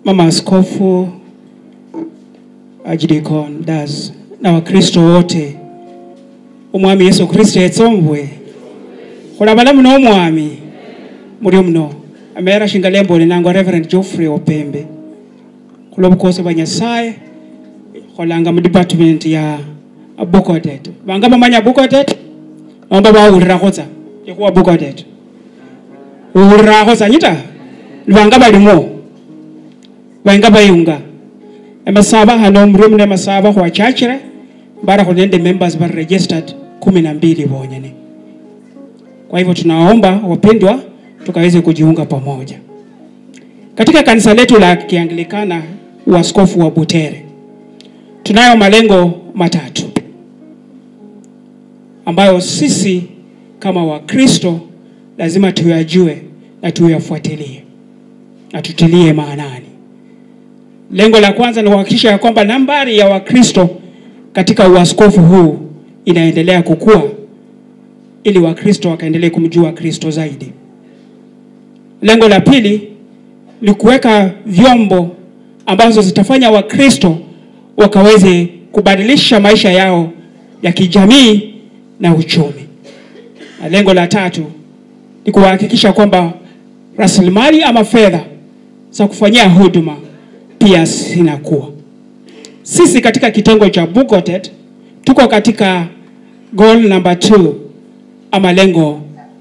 Mama Askofu Ajidikon does na Wakristo wote umwami Yesu Kristo etsombwe khulabala muno umwami muri muno amera shingalembo linangwa Reverend Geoffrey Opembe khulobukose banyasaye kholanga mu department ya Bukodet banga bamanya Bukodet nomba bawulira khotsa ikuwa Bukodet ulira khotsa nyita banga balimo banga bayunga emasaba hano mrumu ne masaba kwa chachire bara kunende members bar registered 12 bonyene. Kwa hivyo tunaomba wapendwa tukaweze kujiunga pamoja. Katika kanisa letu la Kianglikana Uaskofu wa Butere tunayo malengo matatu ambayo sisi kama Wakristo lazima tuyajue na tuyafuatilie na tutilie maanani. Lengo la kwanza ni kuhakikisha ya kwamba nambari ya Wakristo katika uaskofu huu inaendelea kukua ili Wakristo wakaendelee kumjua Kristo zaidi. Lengo la pili ni kuweka vyombo ambazo zitafanya Wakristo wakaweze kubadilisha maisha yao ya kijamii na uchumi. Na lengo la tatu ni kuhakikisha kwamba rasilimali ama fedha za kufanyia huduma pia zinakuwa. Sisi katika kitengo cha Bukodet tuko katika goal number 2 ama lengo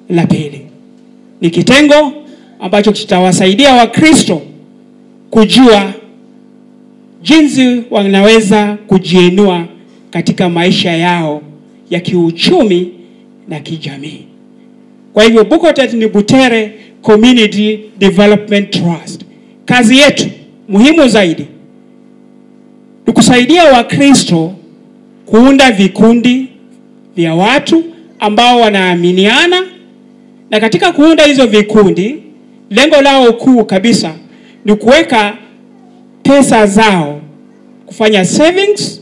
la pili. Ni kitengo ambacho kitawasaidia Wakristo kujua jinsi wanaweza kujiinua katika maisha yao ya kiuchumi na kijamii. Kwa hivyo Bukodet ni Butere Community Development Trust. Kazi yetu muhimu zaidi ni kusaidia Wakristo kuunda vikundi vya watu ambao wanaaminiana, na katika kuunda hizo vikundi lengo lao kuu kabisa ni kuweka pesa zao kufanya savings,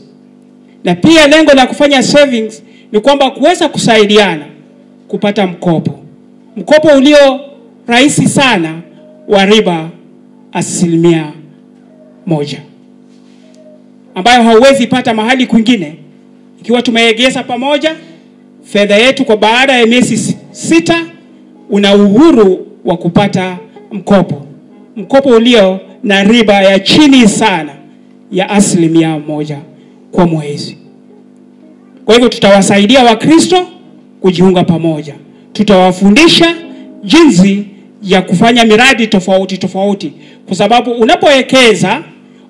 na pia lengo la kufanya savings ni kwamba kuweza kusaidiana kupata mkopo ulio rahisi sana wa riba 1%, ambayo hauwezi pata mahali kwingine. Ikiwa tumeegeza pamoja fedha yetu kwa baada ya miezi 6 una uhuru wa kupata mkopo ulio na riba ya chini sana ya 1% kwa mwezi. Kwa hivyo tutawasaidia Wakristo kujiunga pamoja. Tutawafundisha jinsi ya kufanya miradi tofauti kwa sababu unapowekeza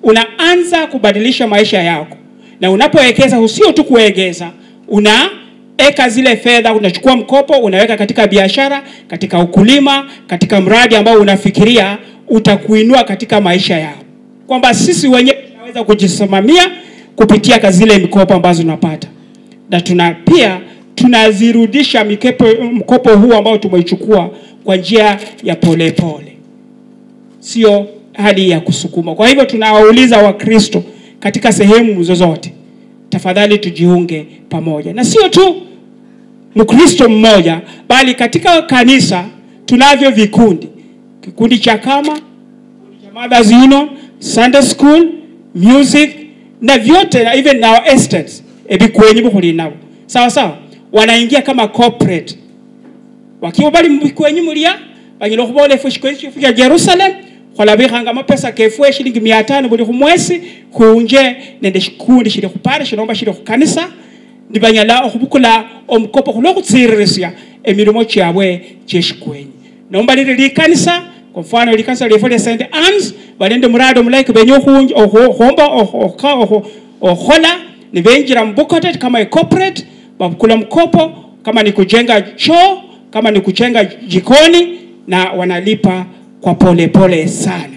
unaanza kubadilisha maisha yako. Na unapowekeza usio tu kuegeza, unaeka zile fedha, unachukua mkopo, unaweka katika biashara, katika ukulima, katika mradi ambao unafikiria utakuinua katika maisha yako. Kwamba sisi wenyewe tunaweza kujisimamia kupitia zile mikopo ambazo tunapata. Na pia tunazirudisha mkopo huu ambao tumeichukua kwa njia ya polepole. Sio hali ya kusukuma. Kwa hivyo tunawauliza Wakristo katika sehemu zozote, tafadhali tujiunge pamoja. Na sio tu Mkristo mmoja, bali katika kanisa tunavyo vikundi. Kikundi cha kama, cha Mothers Union, Sunday School, music, na vyote, na even our estates ebikwenyi bukhuli nabo. Sawa wanaingia kama corporate. Wakiwa bali mbikwenyi mulia banyilo khubole fushikwenyi ya Jerusalem kholabikhanga mapesa kefwe shilingi 500 buli khumwesi khunje nende shikundi shili khupare shinomba shili khukanisa ndibanyala okhubukula omkopo khulokhutsirisya emilimo kyabwe kyeshikwenyi. Nomba lili kanisa kwa mfano likanisa lya St. Anne's balende murado mulaike benyo khomba okhola ni benjira Bukodet kama corporate babukula mkopo, kama ni kujenga choo, kama ni kujenga jikoni, na wanalipa kwa pole sana.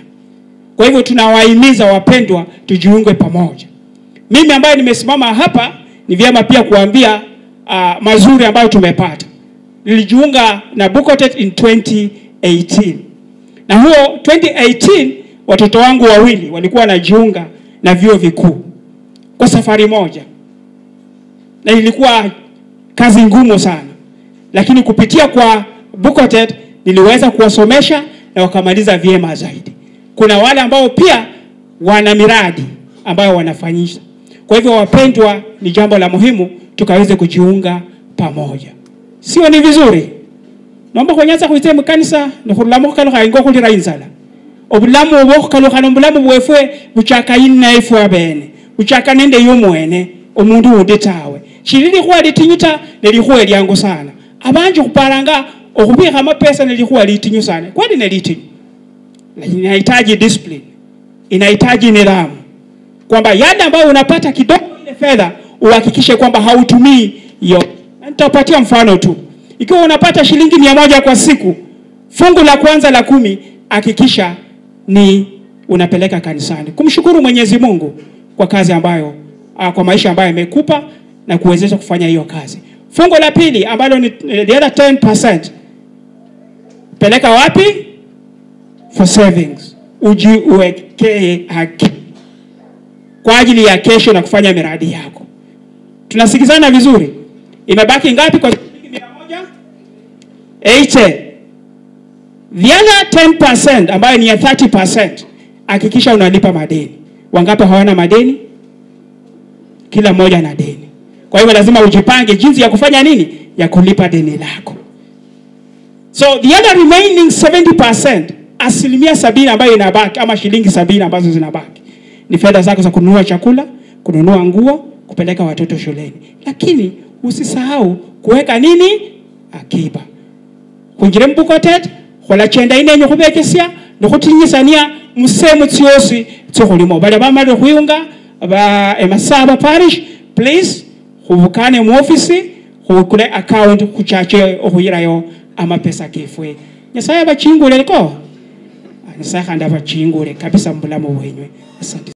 Kwa hivyo tunawahimiza wapendwa tujiunge pamoja. Mimi ambaye nimesimama hapa ni vyema pia kuambia mazuri ambayo tumepata. Nilijiunga na Bukodet in 2018. Na huo 2018 watoto wangu wawili walikuwa wanajiunga na vyuo vikuu kwa safari moja. Na ilikuwa kazi ngumu sana. Lakini kupitia kwa Bukodet niliweza kuwasomesha na wakamaliza vyema zaidi. kuna wale ambao pia wana miradi ambayo wanafanyisha. Kwa hivyo wapendwa, ni jambo la muhimu tukaweze kujiunga pamoja. Sio ni vizuri? Naomba kwanza kuitema kanisa ni khulamu kaluka ingo kulira inzala. Obulamu obo kaluka nombulamu bwefwe buchaka inna ifu abene. Buchaka nende yomwene omundu udetawe. Chirili kwa litinyuta nelikuwa lyango sana. Abanje kuparanga okubika mapesa nelikuwa litinyu sana. Kwani nelitinyu? Lakini inahitaji discipline. Inahitaji nidhamu. Kwamba yale ambayo unapata kidogo ile fedha uhakikishe kwamba hautumii hiyo. Nitapatia mfano tu. Ikiwa unapata shilingi 100 kwa siku, fungu la kwanza la 10 hakikisha ni unapeleka kanisani. Kumshukuru Mwenyezi Mungu kwa kazi ambayo kwa maisha ambayo amekupa na kuwezesha kufanya hiyo kazi. Fungu la pili ambalo ni the other 10%, peleka wapi? For savings. Ujiwekee haki kwa ajili ya kesho na kufanya miradi yako. Tunasikizana vizuri? Imebaki ngapi kwa shilingi 100? 80. The other 10% ambayo ni ya 30%, hakikisha unalipa madeni. Wangapi hawana madeni? Kila mmoja ana deni. Kwa hivyo lazima ujipange jinsi ya kufanya nini? Ya kulipa deni lako. So the other remaining 70%, asilimia 70 ambayo inabaki ama shilingi 70 ambazo zinabaki, ni fedha zako za kununua chakula, kununua nguo, kupeleka watoto shuleni. Lakini usisahau kuweka nini? Akiba. Kunjire mbukotet, khola chenda ine nyo kubekesia, nokutinyisania musemu tyosi tsokulimo. Bale bamale kuyunga ba emasaba parish, please khubukane mu office, khukule account kuchache okuyirayo amapesa kefwe. Nyasaye abachingule liko? Nyasaye khanda abachingule kabisa mbulamu bwenywe. Asante.